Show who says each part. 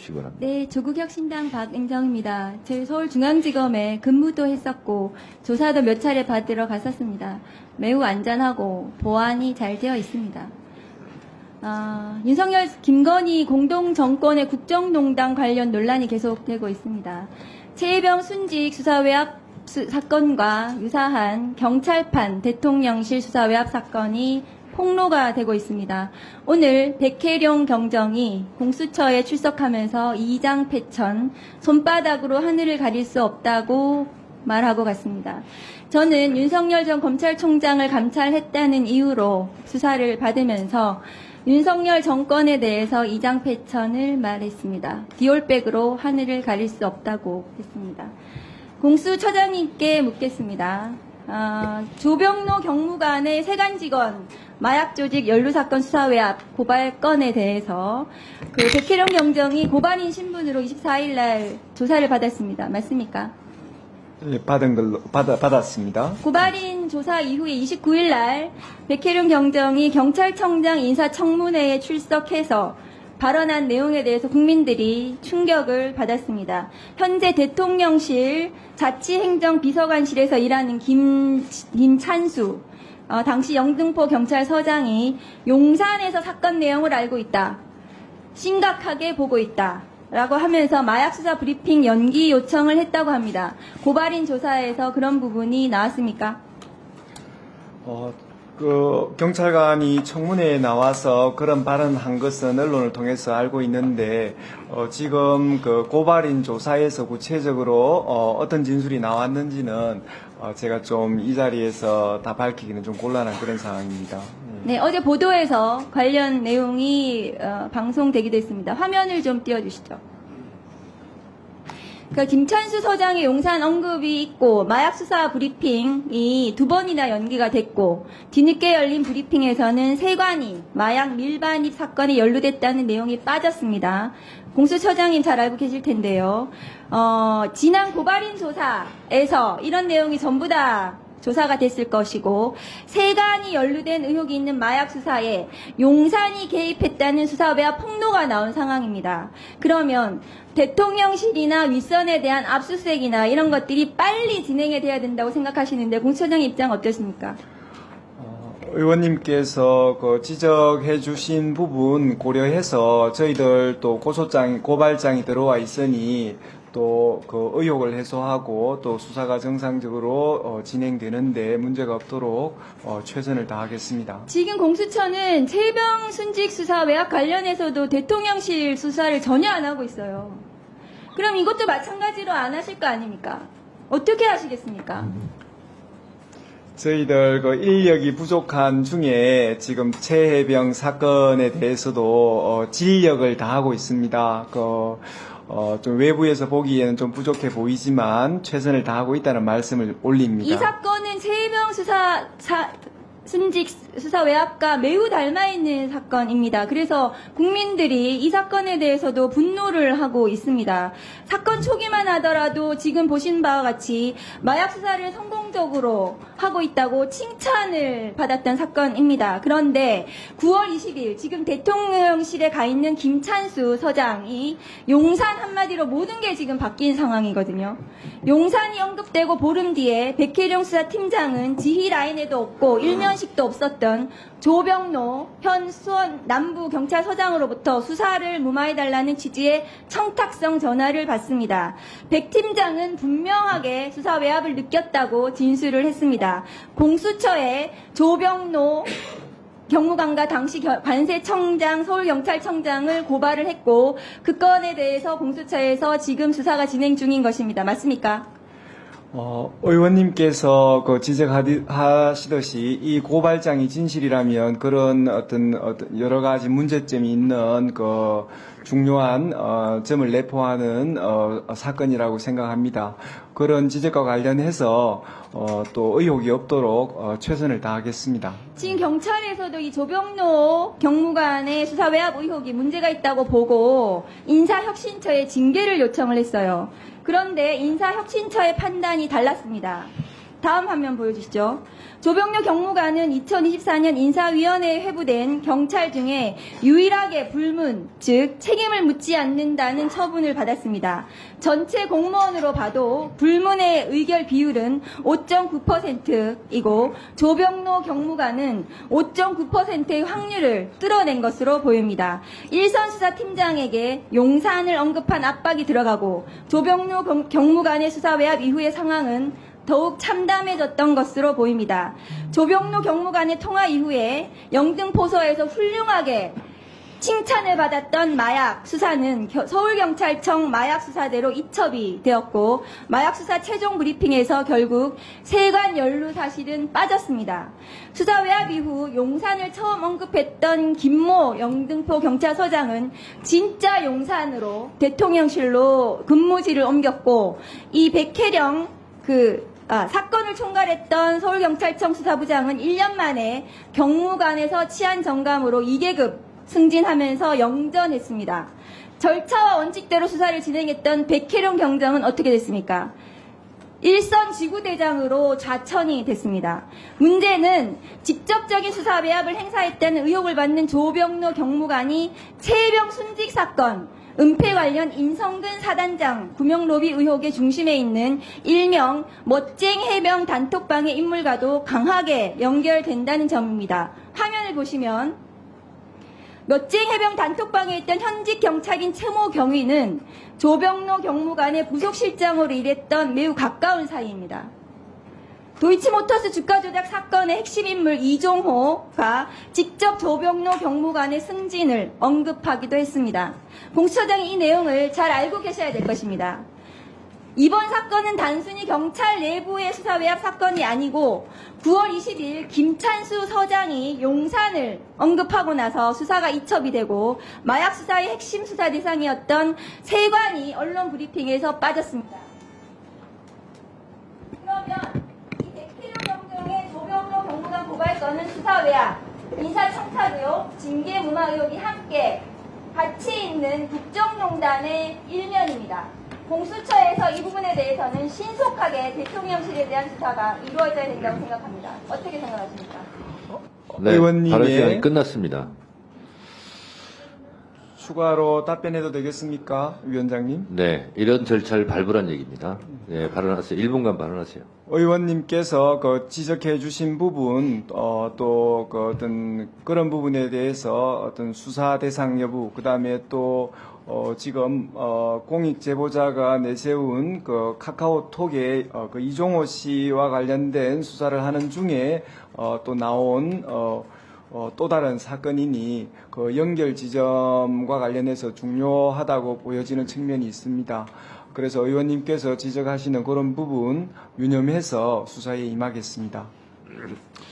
Speaker 1: 주시기 바랍니다.
Speaker 2: 네, 조국혁신당 박은정입니다. 저희 서울중앙지검에 근무도 했었고 조사도 몇 차례 받으러 갔었습니다. 매우 안전하고 보안이 잘 되어 있습니다. 윤석열, 김건희 공동정권의 국정농단 관련 논란이 계속되고 있습니다. 최혜병 순직 수사외압 사건과 유사한 경찰판 대통령실 수사외압 사건이 폭로가 되고 있습니다. 오늘 백혜룡 경정이 공수처에 출석하면서 이장패천, 손바닥으로 하늘을 가릴 수 없다고 말하고 갔습니다. 저는 윤석열 전 검찰총장을 감찰했다는 이유로 수사를 받으면서 윤석열 정권에 대해서 이장패천을 말했습니다. 디올백으로 하늘을 가릴 수 없다고 했습니다. 공수처장님께 묻겠습니다. 조병노 경무관의 세간직원 마약조직 연루사건 수사외압 고발건에 대해서 백혜령 경정이 고발인 신분으로 24일 날 조사를 받았습니다. 맞습니까?
Speaker 3: 예, 받았습니다.
Speaker 2: 고발인 조사 이후에 29일 날 백혜령 경정이 경찰청장 인사청문회에 출석해서 발언한 내용에 대해서 국민들이 충격을 받았습니다. 현재 대통령실 자치행정비서관실에서 일하는 김찬수 당시 영등포 경찰서장이 용산에서 사건 내용을 알고 있다. 심각하게 보고 있다. 라고 하면서 마약수사 브리핑 연기 요청을 했다고 합니다. 고발인 조사에서 그런 부분이 나왔습니까?
Speaker 3: 경찰관이 청문회에 나와서 그런 발언한 것은 언론을 통해서 알고 있는데, 지금 고발인 조사에서 구체적으로, 어떤 진술이 나왔는지는, 제가 좀 이 자리에서 다 밝히기는 좀 곤란한 그런 상황입니다.
Speaker 2: 네, 어제 보도에서 관련 내용이 방송되기도 했습니다. 화면을 좀 띄워주시죠. 김찬수 서장의 용산 언급이 있고 마약 수사 브리핑이 2번이나 연기가 됐고 뒤늦게 열린 브리핑에서는 세관이 마약 밀반입 사건에 연루됐다는 내용이 빠졌습니다. 공수처장님 잘 알고 계실 텐데요. 지난 고발인 조사에서 이런 내용이 전부 다 조사가 됐을 것이고 세간이 연루된 의혹이 있는 마약 수사에 용산이 개입했다는 수사외압 폭로가 나온 상황입니다. 그러면 대통령실이나 윗선에 대한 압수수색이나 이런 것들이 빨리 진행이 돼야 된다고 생각하시는데 공수처장 입장 어떠십니까?
Speaker 3: 의원님께서 지적해 주신 부분 고려해서 저희들 또 고발장이 들어와 있으니 또 그 의혹을 해소하고 또 수사가 정상적으로 진행되는데 문제가 없도록 최선을 다하겠습니다.
Speaker 2: 지금 공수처는 최혜병 순직 수사 외압 관련해서도 대통령실 수사를 전혀 안 하고 있어요. 그럼 이것도 마찬가지로 안 하실 거 아닙니까? 어떻게 하시겠습니까?
Speaker 3: 저희들 인력이 부족한 중에 지금 최혜병 사건에 대해서도 진력을 다하고 있습니다. 좀 외부에서 보기에는 좀 부족해 보이지만 최선을 다하고 있다는 말씀을 올립니다.
Speaker 2: 이 사건은 최혜병 순직 수사 외압과 매우 닮아있는 사건입니다. 그래서 국민들이 이 사건에 대해서도 분노를 하고 있습니다. 사건 초기만 하더라도 지금 보신 바와 같이 마약 수사를 성공적으로 하고 있다고 칭찬을 받았던 사건입니다. 그런데 9월 20일 지금 대통령실에 가 있는 김찬수 서장이 용산 한마디로 모든 게 지금 바뀐 상황이거든요. 용산이 언급되고 보름 뒤에 백혜룡 수사팀장은 지휘 라인에도 없고 일면식도 없었던 조병노 현 수원 남부경찰서장으로부터 수사를 무마해달라는 취지의 청탁성 전화를 받습니다. 백 팀장은 분명하게 수사 외압을 느꼈다고 진술을 했습니다. 공수처에 조병노 경무관과 당시 관세청장, 서울경찰청장을 고발을 했고 그 건에 대해서 공수처에서 지금 수사가 진행 중인 것입니다. 맞습니까?
Speaker 3: 의원님께서 지적하시듯이 이 고발장이 진실이라면 그런 어떤 여러 가지 문제점이 있는 중요한 점을 내포하는 사건이라고 생각합니다. 그런 지적과 관련해서 또 의혹이 없도록 최선을 다하겠습니다.
Speaker 2: 지금 경찰에서도 이 조병노 경무관의 수사 외압 의혹이 문제가 있다고 보고 인사혁신처에 징계를 요청을 했어요. 그런데 인사혁신처의 판단이 달랐습니다. 다음 화면 보여주시죠. 조병료 경무관은 2024년 인사위원회에 회부된 경찰 중에 유일하게 불문, 즉 책임을 묻지 않는다는 처분을 받았습니다. 전체 공무원으로 봐도 불문의 의결 비율은 5.9%이고 조병로 경무관은 5.9%의 확률을 뚫어낸 것으로 보입니다. 일선 수사팀장에게 용산을 언급한 압박이 들어가고 조병로 경무관의 수사 외압 이후의 상황은 더욱 참담해졌던 것으로 보입니다. 조병로 경무관의 통화 이후에 영등포서에서 훌륭하게 칭찬을 받았던 마약 수사는 서울경찰청 마약수사대로 이첩이 되었고 마약수사 최종 브리핑에서 결국 세관 연루 사실은 빠졌습니다. 수사 외압 이후 용산을 처음 언급했던 김모 영등포 경찰서장은 진짜 용산으로 대통령실로 근무지를 옮겼고 이 백혜령 사건을 총괄했던 서울경찰청 수사부장은 1년 만에 경무관에서 치안정감으로 2계급 승진하면서 영전했습니다. 절차와 원칙대로 수사를 진행했던 백혜령 경장은 어떻게 됐습니까? 일선 지구대장으로 좌천이 됐습니다. 문제는 직접적인 수사 외압을 행사했다는 의혹을 받는 조병로 경무관이 최혜병 순직 사건, 은폐 관련 인성근 사단장 구명로비 의혹의 중심에 있는 일명 멋쟁 해병 단톡방의 인물과도 강하게 연결된다는 점입니다. 화면을 보시면 멋쟁 해병 단톡방에 있던 현직 경찰인 최모 경위는 조병로 경무관의 부속실장으로 일했던 매우 가까운 사이입니다. 도이치모터스 주가 조작 사건의 핵심 인물 이종호가 직접 조병로 경무관의 승진을 언급하기도 했습니다. 공수처장이 이 내용을 잘 알고 계셔야 될 것입니다. 이번 사건은 단순히 경찰 내부의 수사 외압 사건이 아니고 9월 20일 김찬수 서장이 용산을 언급하고 나서 수사가 이첩이 되고 마약 수사의 핵심 수사 대상이었던 세관이 언론 브리핑에서 빠졌습니다. 그러면 이 백혜령 경정의 조병로 경무관 고발 건은 수사 외압, 인사청탁 의혹, 징계 무마 의혹이 함께 같이 있는 국정농단의 일면입니다. 공수처에서 이 부분에 대해서는 신속하게 대통령실에 대한 수사가 이루어져야 된다고 생각합니다. 어떻게 생각하십니까?
Speaker 1: 네,
Speaker 3: 의원님의
Speaker 1: 발언 시간이 끝났습니다.
Speaker 3: 추가로 답변해도 되겠습니까, 위원장님?
Speaker 1: 네, 이런 절차를 밟으란 얘기입니다. 네, 발언하세요. 1분간 발언하세요.
Speaker 3: 의원님께서 지적해 주신 부분, 또 어떤 그런 부분에 대해서 어떤 수사 대상 여부, 그 다음에 또 지금 공익 제보자가 내세운 카카오톡에 이종호 씨와 관련된 수사를 하는 중에 또 나온 또 다른 사건이니 연결 지점과 관련해서 중요하다고 보여지는 측면이 있습니다. 그래서 의원님께서 지적하시는 그런 부분 유념해서 수사에 임하겠습니다.